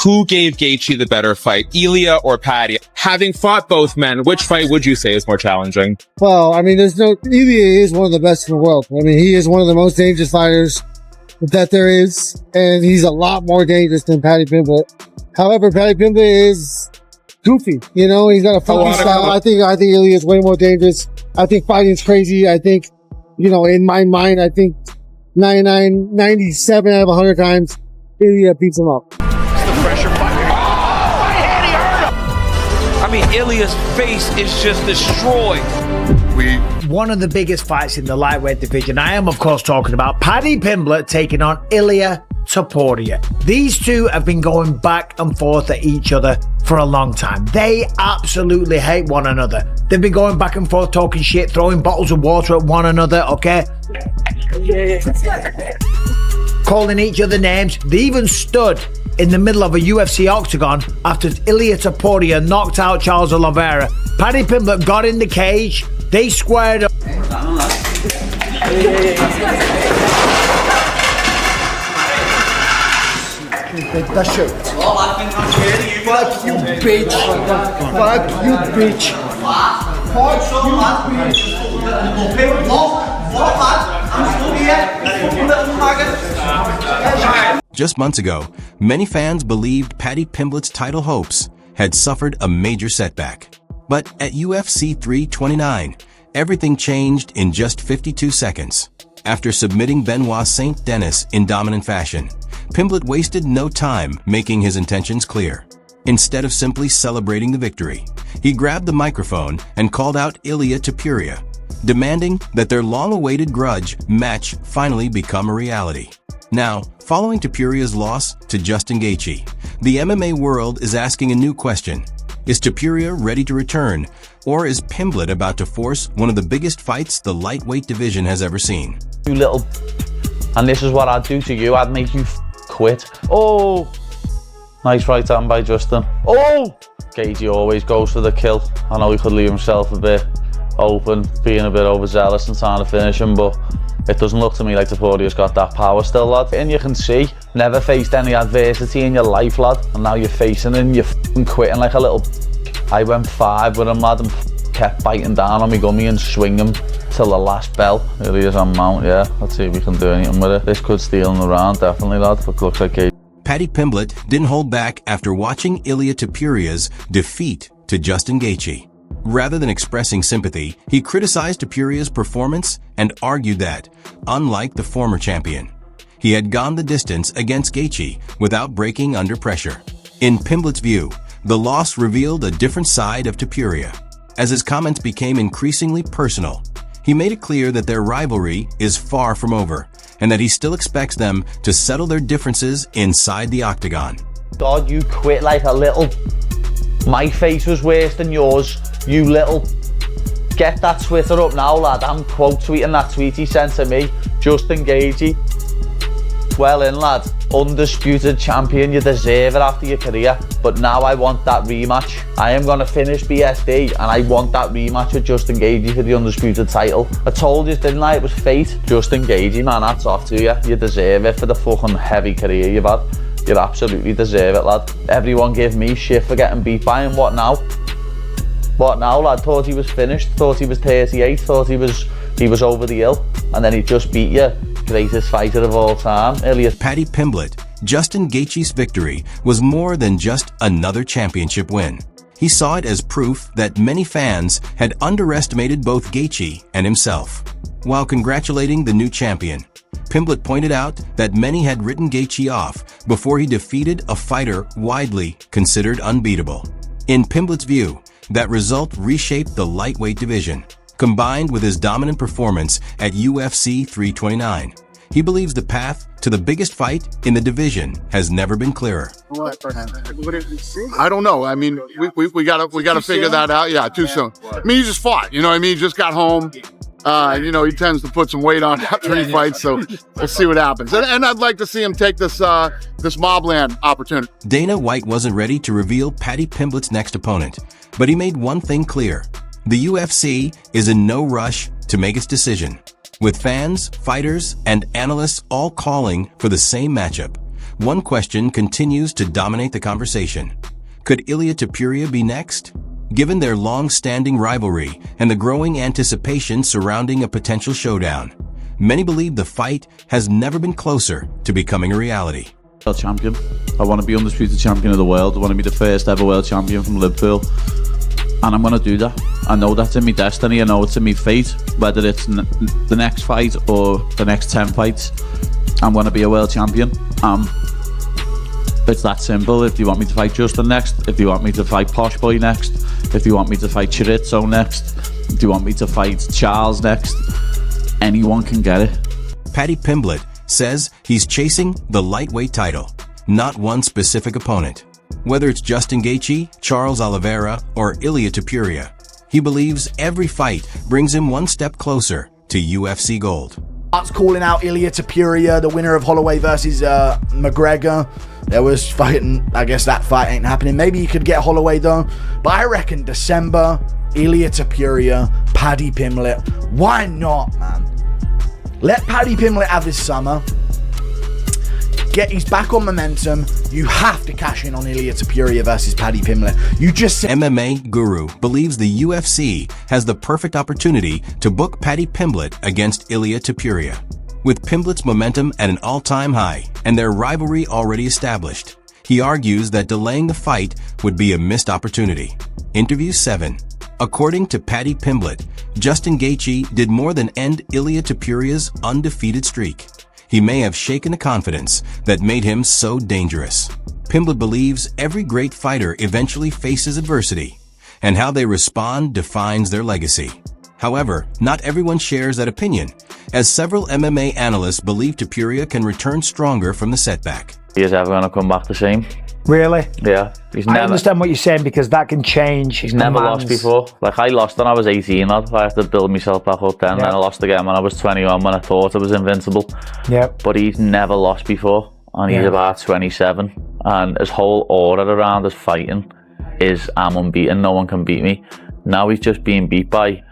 Who gave Gaethje the better fight, Ilia or Paddy? Having fought both men, which fight would you say is more challenging? Well, I mean, Ilia is one of the best in the world. I mean, he is one of the most dangerous fighters that there is, and he's a lot more dangerous than Paddy Pimblett. However, Paddy Pimblett is goofy. You know, he's got a funky style. I think Ilia is way more dangerous. I think fighting's crazy. I think, you know, in my mind, I think 97 out of 100 times, Ilia beats him up. Pressure fight. Oh, right hand, he hurt him. I mean, Ilia's face is just destroyed. One of the biggest fights in the lightweight division. I am, of course, talking about Paddy Pimblett taking on Ilia Topuria. These two have been going back and forth at each other for a long time. They absolutely hate one another. They've been going back and forth, talking shit, throwing bottles of water at one another, okay? Calling each other names. They even stood in the middle of a UFC octagon after Ilia Topuria knocked out Charles Oliveira. Paddy Pimblett got in the cage. They squared up. That's true. Fuck you, bitch. Fuck you, bitch. Fuck you, bitch. Just months ago, many fans believed Paddy Pimblett's title hopes had suffered a major setback. But at UFC 329, everything changed in just 52 seconds. After submitting Benoit St. Denis in dominant fashion, Pimblett wasted no time making his intentions clear. Instead of simply celebrating the victory, he grabbed the microphone and called out Ilia Topuria, demanding that their long-awaited grudge match finally become a reality. Now, following Topuria's loss to Justin Gaethje, the MMA world is asking a new question. Is Topuria ready to return, or is Pimblett about to force one of the biggest fights the lightweight division has ever seen? You little... And this is what I'd do to you. I'd make you quit. Oh! Nice right hand by Justin. Oh! Gaethje always goes for the kill. I know he could leave himself a bit open, being a bit overzealous and trying to finish him, but it doesn't look to me like Topuria's got that power still, lad. And you can see, never faced any adversity in your life, lad, and now you're facing it and you're f***ing quitting like a little... I went 5 with him, lad, and kept biting down on me gummy and swinging till the last bell. Here he is on mount, yeah. Let's see if we can do anything with it. This could steal in the round, definitely, lad, but looks like Gaethje. Paddy Pimblett didn't hold back after watching Ilia Topuria's defeat to Justin Gaethje. Rather than expressing sympathy, he criticized Topuria's performance and argued that, unlike the former champion, he had gone the distance against Gaethje without breaking under pressure. In Pimblett's view, the loss revealed a different side of Topuria. As his comments became increasingly personal, he made it clear that their rivalry is far from over and that he still expects them to settle their differences inside the octagon. God, you quit like a little... My face was worse than yours, you little... Get that Twitter up now, lad. I'm quote tweeting that tweet he sent to me. Justin Gaethje. Well in, lad. Undisputed champion, you deserve it after your career. But now I want that rematch. I am going to finish BSD and I want that rematch with Justin Gaethje for the undisputed title. I told you, didn't I? It was fate. Justin Gaethje, man, that's off to you. You deserve it for the fucking heavy career you've had. You absolutely deserve it, lad. Everyone gave me shit for getting beat by him. What now? What now, lad? Thought he was finished, thought he was 38, thought he was over the hill, and then he just beat you. Greatest fighter of all time. Paddy Pimblett, Justin Gaethje's victory was more than just another championship win. He saw it as proof that many fans had underestimated both Gaethje and himself. While congratulating the new champion, Pimblett pointed out that many had written Gaethje off before he defeated a fighter widely considered unbeatable. In Pimblett's view, that result reshaped the lightweight division. Combined with his dominant performance at UFC 329, he believes the path to the biggest fight in the division has never been clearer. I don't know. I mean, we gotta figure that out. Yeah, too soon. I mean, he just fought. You know what I mean? He just got home. You know, he tends to put some weight on after he fights, so we'll see what happens. And I'd like to see him take this this Mobland opportunity. Dana White wasn't ready to reveal Paddy Pimblett's next opponent, but he made one thing clear. The UFC is in no rush to make its decision, with fans, fighters, and analysts all calling for the same matchup. one question continues to dominate the conversation. Could Ilia Topuria be next? Given their long-standing rivalry and the growing anticipation surrounding a potential showdown, many believe the fight has never been closer to becoming a reality. World champion. I want to be undisputed champion of the world. I want to be the first ever world champion from Liverpool. And I'm going to do that. I know that's in my destiny. I know it's in my fate. Whether it's the next fight or the next 10 fights, I'm going to be a world champion. It's that simple. If you want me to fight Justin next, if you want me to fight Posh Boy next, if you want me to fight Chorizo next, if you want me to fight Charles next, anyone can get it. Paddy Pimblett says he's chasing the lightweight title, not one specific opponent. Whether it's Justin Gaethje, Charles Oliveira, or Ilia Topuria, he believes every fight brings him one step closer to UFC gold. That's calling out Ilia Topuria, the winner of Holloway versus McGregor. There was fighting, I guess that fight ain't happening. Maybe you could get Holloway though. But I reckon December, Ilia Topuria, Paddy Pimblett. Why not, man? Let Paddy Pimblett have his summer. He's back on momentum. You have to cash in on Ilia Topuria versus Paddy Pimblett. You just said MMA Guru believes the UFC has the perfect opportunity to book Paddy Pimblett against Ilia Topuria. With Pimblett's momentum at an all-time high and their rivalry already established, he argues that delaying the fight would be a missed opportunity. Interview 7. According to Paddy Pimblett, Justin Gaethje did more than end Ilia Topuria's undefeated streak. He may have shaken the confidence that made him so dangerous. Pimblett believes every great fighter eventually faces adversity, and how they respond defines their legacy. However, not everyone shares that opinion, as several MMA analysts believe Topuria can return stronger from the setback. He is ever going to come back the same. Really? Yeah. I understand what you're saying because that can change. He's never lost before. Like, I lost when I was 18, lad. I had to build myself back up then. Then I lost again when I was 21, when I thought I was invincible. Yep. But he's never lost before. And he's about 27. And his whole aura around his fighting is, I'm unbeaten, no one can beat me. Now he's just being beat by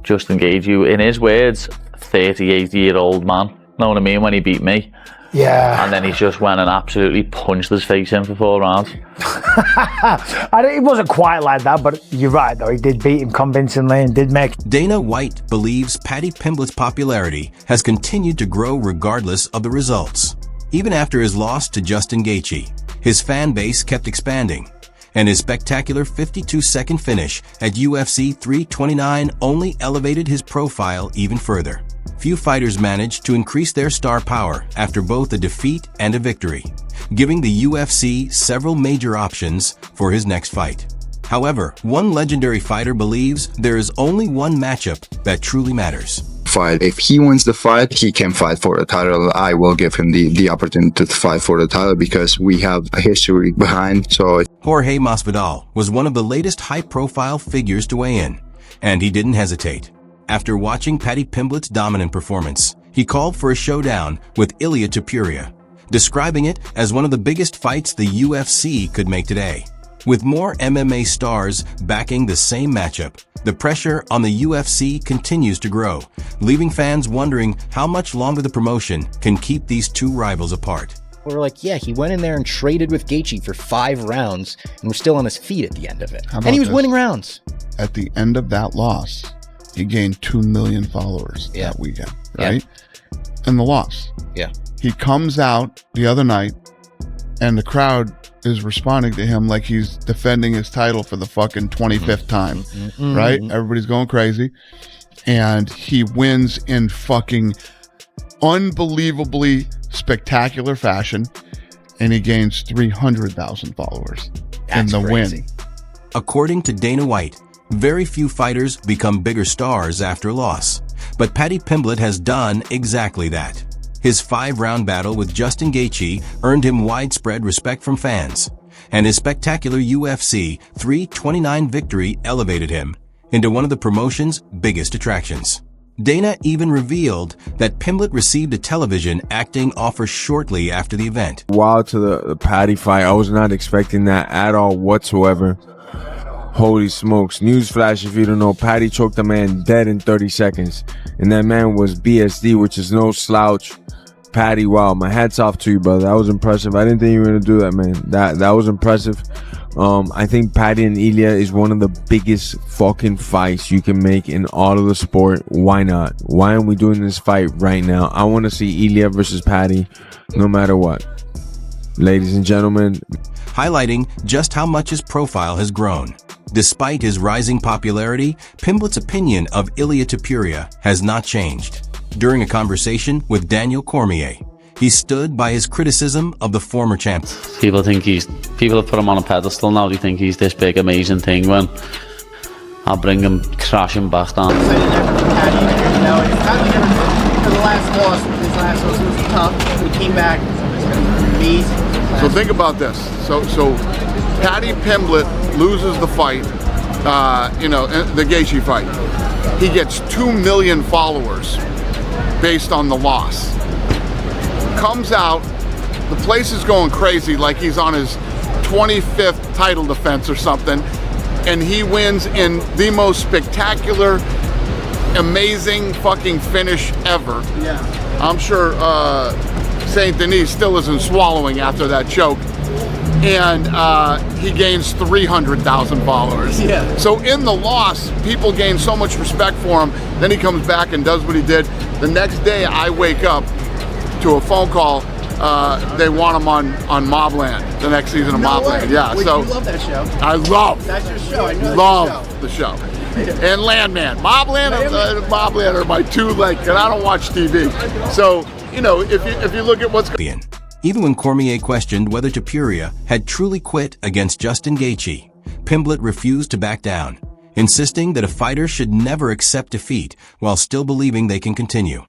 Justin Gaethje. In his words, 38-year-old man. Know what I mean? When he beat me. Yeah. And then he just went and absolutely punched his face in for 4 rounds. It wasn't quite like that, but you're right, though. He did beat him convincingly and did make... Dana White believes Paddy Pimblett's popularity has continued to grow regardless of the results. Even after his loss to Justin Gaethje, his fan base kept expanding, and his spectacular 52-second finish at UFC 329 only elevated his profile even further. Few fighters managed to increase their star power after both a defeat and a victory, giving the UFC several major options for his next fight. However, one legendary fighter believes there is only one matchup that truly matters. If he wins the fight, he can fight for the title. I will give him the opportunity to fight for the title because we have a history behind. So Jorge Masvidal was one of the latest high-profile figures to weigh in, and he didn't hesitate. After watching Paddy Pimblett's dominant performance, he called for a showdown with Ilia Topuria, describing it as one of the biggest fights the UFC could make today. With more MMA stars backing the same matchup, the pressure on the UFC continues to grow, leaving fans wondering how much longer the promotion can keep these two rivals apart. We're like, yeah, he went in there and traded with Gaethje for 5 rounds and was still on his feet at the end of it. And he was winning rounds. At the end of that loss, he gained 2 million followers that weekend, right? Yeah. And the loss. Yeah. He comes out the other night and the crowd is responding to him like he's defending his title for the fucking 25th time, right? Everybody's going crazy. And he wins in fucking unbelievably spectacular fashion. And he gains 300,000 followers in the win. According to Dana White, very few fighters become bigger stars after a loss, but Paddy Pimblett has done exactly that. His 5-round battle with Justin Gaethje earned him widespread respect from fans, and his spectacular UFC 329 victory elevated him into one of the promotion's biggest attractions. Dana even revealed that Pimblett received a television acting offer shortly after the event. While to the Paddy fight, I was not expecting that at all whatsoever. Holy smokes. Newsflash, if you don't know, Paddy choked a man dead in 30 seconds. And that man was BSD, which is no slouch. Paddy, wow, my hat's off to you, brother. That was impressive. I didn't think you were gonna do that, man. That was impressive. I think Paddy and Ilia is one of the biggest fucking fights you can make in all of the sport. Why not? Why aren't we doing this fight right now? I want to see Ilia versus Paddy, no matter what. Ladies and gentlemen, highlighting just how much his profile has grown. Despite his rising popularity, Pimblett's opinion of Ilia Topuria has not changed. During a conversation with Daniel Cormier, he stood by his criticism of the former champ. People have put him on a pedestal now. They think he's this big, amazing thing when I'll bring him crashing back down. For the last loss, his last loss was tough. He came back, amazing. So think about this. So Paddy Pimblett loses the fight, the Gaethje fight. He gets 2 million followers based on the loss. Comes out, the place is going crazy like he's on his 25th title defense or something, and he wins in the most spectacular, amazing fucking finish ever. Yeah. I'm sure St. Denis still isn't swallowing after that choke. And he gains 300,000 followers. Yeah. So in the loss, people gain so much respect for him. Then he comes back and does what he did. The next day, I wake up to a phone call. They want him on Mobland, the next season of Mobland. Yeah. Wait, so you love that show. I love. That's your show. I know Love the show. And Landman, Mobland, Mobland are my two. And I don't watch TV. So if you look at what's going. Even when Cormier questioned whether Topuria had truly quit against Justin Gaethje, Pimblett refused to back down, insisting that a fighter should never accept defeat while still believing they can continue.